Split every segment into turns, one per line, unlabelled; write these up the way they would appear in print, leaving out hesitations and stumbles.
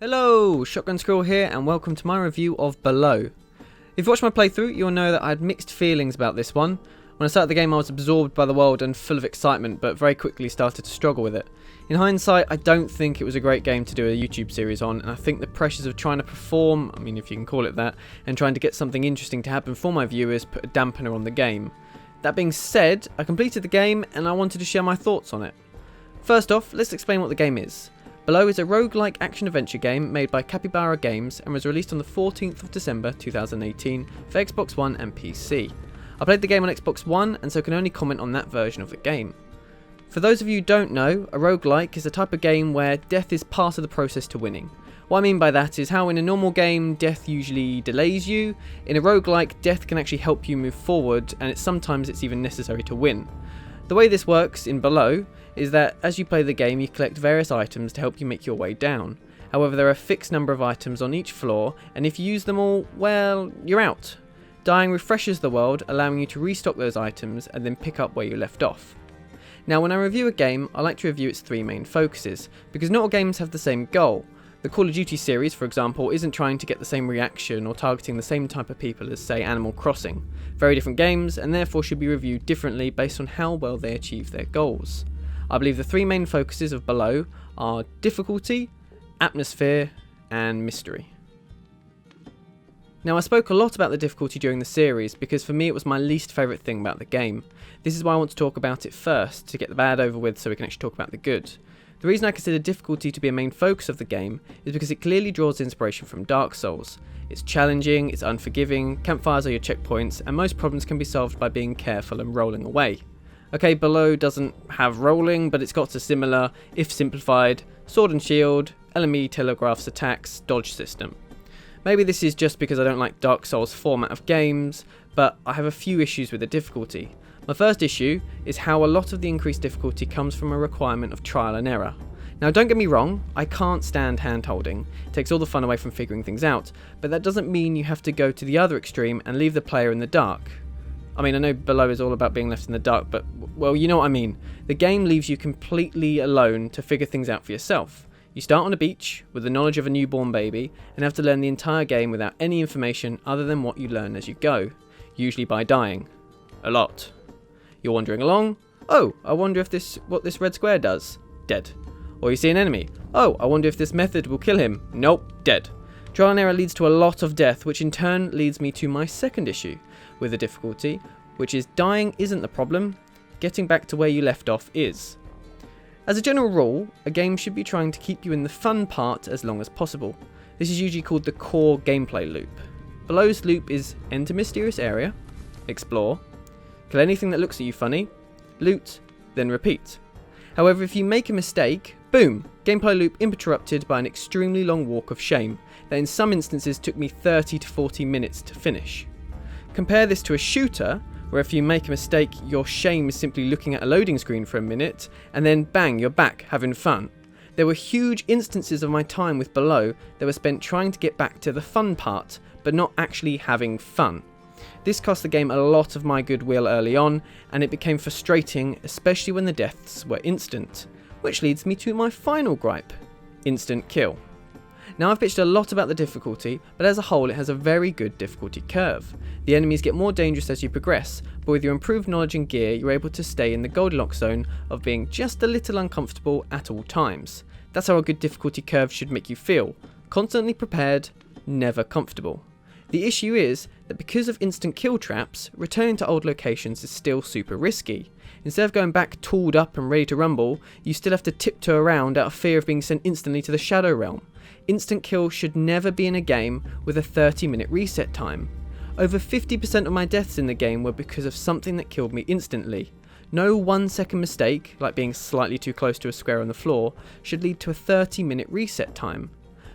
Hello, Shotgun Squirrel here and welcome to my review of Below. If you've watched my playthrough, you'll know that I had mixed feelings about this one. When I started the game I was absorbed by the world and full of excitement, but very quickly started to struggle with it. In hindsight, I don't think it was a great game to do a YouTube series on, and I think the pressures of trying to perform, if you can call it that, and trying to get something interesting to happen for my viewers put a dampener on the game. That being said, I completed the game and I wanted to share my thoughts on it. First off, let's explain what the game is. Below is a roguelike action-adventure game made by Capybara Games and was released on the 14th of December 2018 for Xbox One and PC. I played the game on Xbox One and so can only comment on that version of the game. For those of you who don't know, a roguelike is a type of game where death is part of the process to winning. What I mean by that is how in a normal game death usually delays you, in a roguelike death can actually help you move forward and sometimes it's even necessary to win. The way this works in Below is that as you play the game you collect various items to help you make your way down. However, there are a fixed number of items on each floor and if you use them all, well, you're out. Dying refreshes the world, allowing you to restock those items and then pick up where you left off. Now when I review a game, I like to review its three main focuses, because not all games have the same goal. The Call of Duty series, for example, isn't trying to get the same reaction or targeting the same type of people as, say, Animal Crossing. Very different games, and therefore should be reviewed differently based on how well they achieve their goals. I believe the three main focuses of Below are difficulty, atmosphere, and mystery. Now I spoke a lot about the difficulty during the series because for me it was my least favourite thing about the game. This is why I want to talk about it first, to get the bad over with so we can actually talk about the good. The reason I consider difficulty to be a main focus of the game is because it clearly draws inspiration from Dark Souls. It's challenging, it's unforgiving, campfires are your checkpoints, and most problems can be solved by being careful and rolling away. Okay, Below doesn't have rolling, but it's got a similar, if simplified, sword and shield, LME telegraphs attacks, dodge system. Maybe this is just because I don't like Dark Souls format of games, but I have a few issues with the difficulty. My first issue is how a lot of the increased difficulty comes from a requirement of trial and error. Now don't get me wrong, I can't stand hand-holding, it takes all the fun away from figuring things out, but that doesn't mean you have to go to the other extreme and leave the player in the dark. I know Below is all about being left in the dark, but, well, you know what I mean. The game leaves you completely alone to figure things out for yourself. You start on a beach with the knowledge of a newborn baby and have to learn the entire game without any information other than what you learn as you go, usually by dying. A lot. You're wandering along, oh, I wonder if what this red square does. Dead. Or you see an enemy, oh, I wonder if this method will kill him. Nope, dead. Trial and error leads to a lot of death, which in turn leads me to my second issue with the difficulty, which is dying isn't the problem, getting back to where you left off is. As a general rule, a game should be trying to keep you in the fun part as long as possible. This is usually called the core gameplay loop. Below's loop is enter mysterious area, explore, kill anything that looks at you funny, loot, then repeat. However, if you make a mistake, boom, gameplay loop interrupted by an extremely long walk of shame that in some instances took me 30 to 40 minutes to finish. Compare this to a shooter, where if you make a mistake, your shame is simply looking at a loading screen for a minute, and then bang, you're back, having fun. There were huge instances of my time with Below that were spent trying to get back to the fun part, but not actually having fun. This cost the game a lot of my goodwill early on, and it became frustrating, especially when the deaths were instant. Which leads me to my final gripe, instant kill. Now I've bitched a lot about the difficulty, but as a whole it has a very good difficulty curve. The enemies get more dangerous as you progress, but with your improved knowledge and gear you're able to stay in the Goldilocks zone of being just a little uncomfortable at all times. That's how a good difficulty curve should make you feel. Constantly prepared, never comfortable. The issue is that because of instant kill traps, returning to old locations is still super risky. Instead of going back tooled up and ready to rumble, you still have to tiptoe around out of fear of being sent instantly to the Shadow Realm. Instant kill should never be in a game with a 30-minute reset time. Over 50% of my deaths in the game were because of something that killed me instantly. No 1 second mistake, like being slightly too close to a square on the floor, should lead to a 30-minute reset time.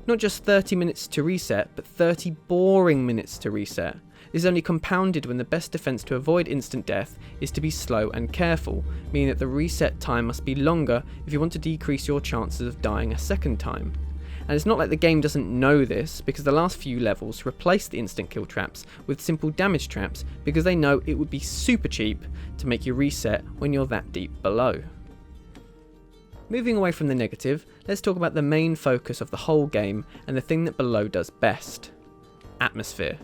Not just 30 minutes to reset, but 30 boring minutes to reset. This is only compounded when the best defense to avoid instant death is to be slow and careful, meaning that the reset time must be longer if you want to decrease your chances of dying a second time. And it's not like the game doesn't know this, because the last few levels replace the instant kill traps with simple damage traps because they know it would be super cheap to make you reset when you're that deep below. Moving away from the negative, let's talk about the main focus of the whole game and the thing that Below does best. Atmosphere.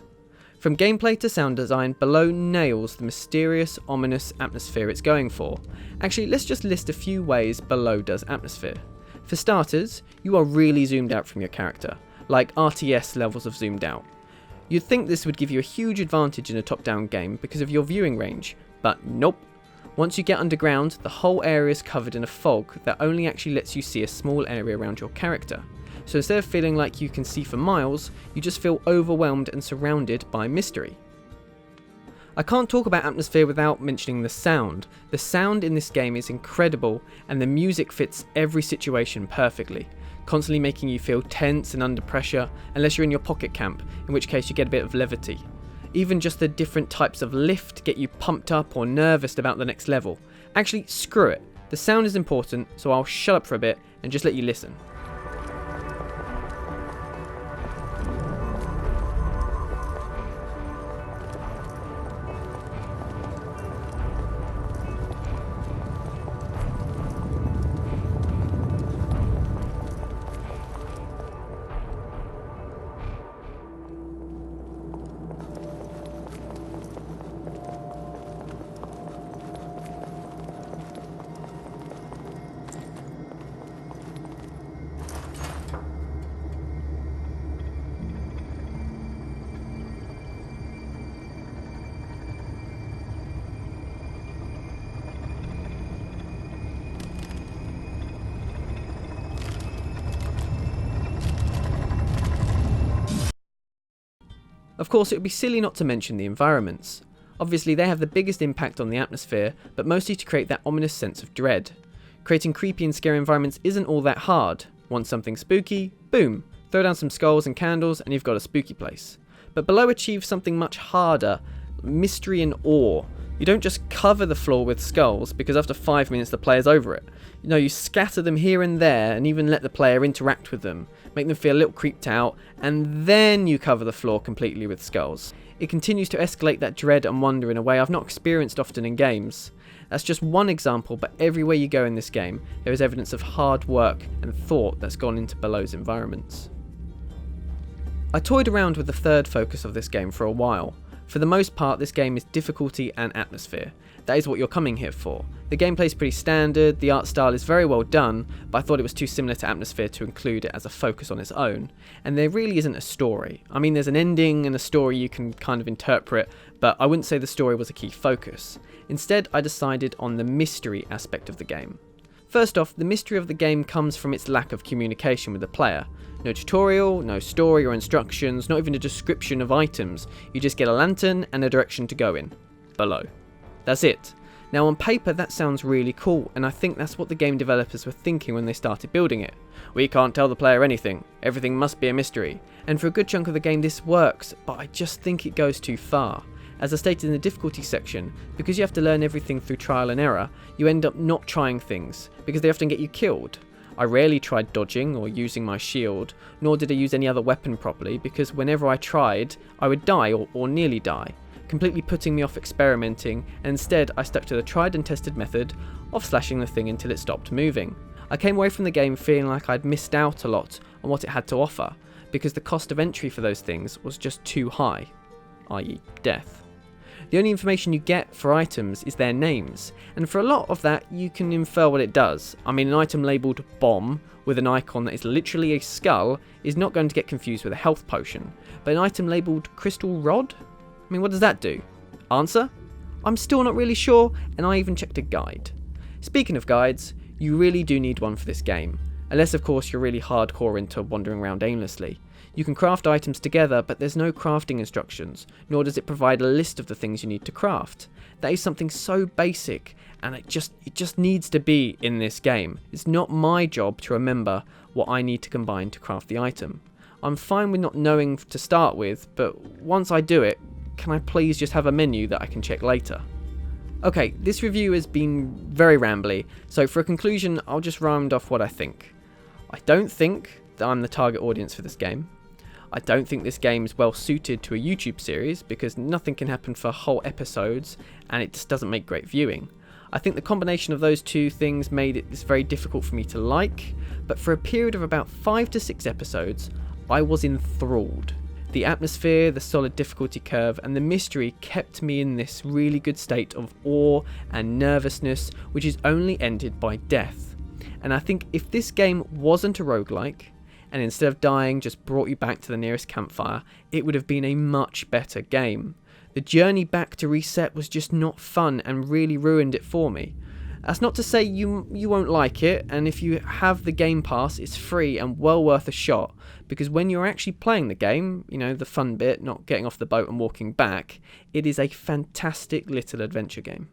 From gameplay to sound design, Below nails the mysterious, ominous atmosphere it's going for. Actually, let's just list a few ways Below does atmosphere. For starters, you are really zoomed out from your character, like RTS levels of zoomed out. You'd think this would give you a huge advantage in a top-down game because of your viewing range, but nope. Once you get underground, the whole area is covered in a fog that only actually lets you see a small area around your character. So instead of feeling like you can see for miles, you just feel overwhelmed and surrounded by mystery. I can't talk about atmosphere without mentioning the sound. The sound in this game is incredible, and the music fits every situation perfectly, constantly making you feel tense and under pressure, unless you're in your pocket camp, in which case you get a bit of levity. Even just the different types of lift get you pumped up or nervous about the next level. Actually, screw it. The sound is important, so I'll shut up for a bit and just let you listen. Of course, it would be silly not to mention the environments. Obviously, they have the biggest impact on the atmosphere, but mostly to create that ominous sense of dread. Creating creepy and scary environments isn't all that hard. Want something spooky? Boom! Throw down some skulls and candles and you've got a spooky place. But Below achieves something much harder: mystery and awe. You don't just cover the floor with skulls, because after 5 minutes the player's over it. No, you scatter them here and there and even let the player interact with them, make them feel a little creeped out, and then you cover the floor completely with skulls. It continues to escalate that dread and wonder in a way I've not experienced often in games. That's just one example, but everywhere you go in this game, there is evidence of hard work and thought that's gone into Below's environments. I toyed around with the third focus of this game for a while. For the most part, this game is difficulty and atmosphere. That is what you're coming here for. The gameplay is pretty standard, the art style is very well done, but I thought it was too similar to atmosphere to include it as a focus on its own. And there really isn't a story. I mean, there's an ending and a story you can kind of interpret, but I wouldn't say the story was a key focus. Instead, I decided on the mystery aspect of the game. First off, the mystery of the game comes from its lack of communication with the player. No tutorial, no story or instructions, not even a description of items. You just get a lantern and a direction to go in. Below. That's it. Now on paper that sounds really cool, and I think that's what the game developers were thinking when they started building it. We can't tell the player anything. Everything must be a mystery. And for a good chunk of the game this works, but I just think it goes too far. As I stated in the difficulty section, because you have to learn everything through trial and error, you end up not trying things, because they often get you killed. I rarely tried dodging or using my shield, nor did I use any other weapon properly, because whenever I tried, I would die or nearly die, completely putting me off experimenting, and instead I stuck to the tried and tested method of slashing the thing until it stopped moving. I came away from the game feeling like I'd missed out a lot on what it had to offer, because the cost of entry for those things was just too high, i.e. death. The only information you get for items is their names, and for a lot of that you can infer what it does. I mean, an item labelled bomb with an icon that is literally a skull is not going to get confused with a health potion, but an item labelled crystal rod? I mean, what does that do? Answer? I'm still not really sure, and I even checked a guide. Speaking of guides, you really do need one for this game, unless of course you're really hardcore into wandering around aimlessly. You can craft items together, but there's no crafting instructions, nor does it provide a list of the things you need to craft. That is something so basic, and it just needs to be in this game. It's not my job to remember what I need to combine to craft the item. I'm fine with not knowing to start with, but once I do it, can I please just have a menu that I can check later? Okay, this review has been very rambly, so for a conclusion, I'll just round off what I think. I don't think that I'm the target audience for this game. I don't think this game is well suited to a YouTube series because nothing can happen for whole episodes and it just doesn't make great viewing. I think the combination of those two things made it very difficult for me to like, but for a period of about 5 to 6 episodes, I was enthralled. The atmosphere, the solid difficulty curve, and the mystery kept me in this really good state of awe and nervousness, which is only ended by death. And I think if this game wasn't a roguelike, and instead of dying just brought you back to the nearest campfire, it would have been a much better game. The journey back to reset was just not fun and really ruined it for me. That's not to say you won't like it, and if you have the Game Pass, it's free and well worth a shot, because when you're actually playing the game, the fun bit, not getting off the boat and walking back, it is a fantastic little adventure game.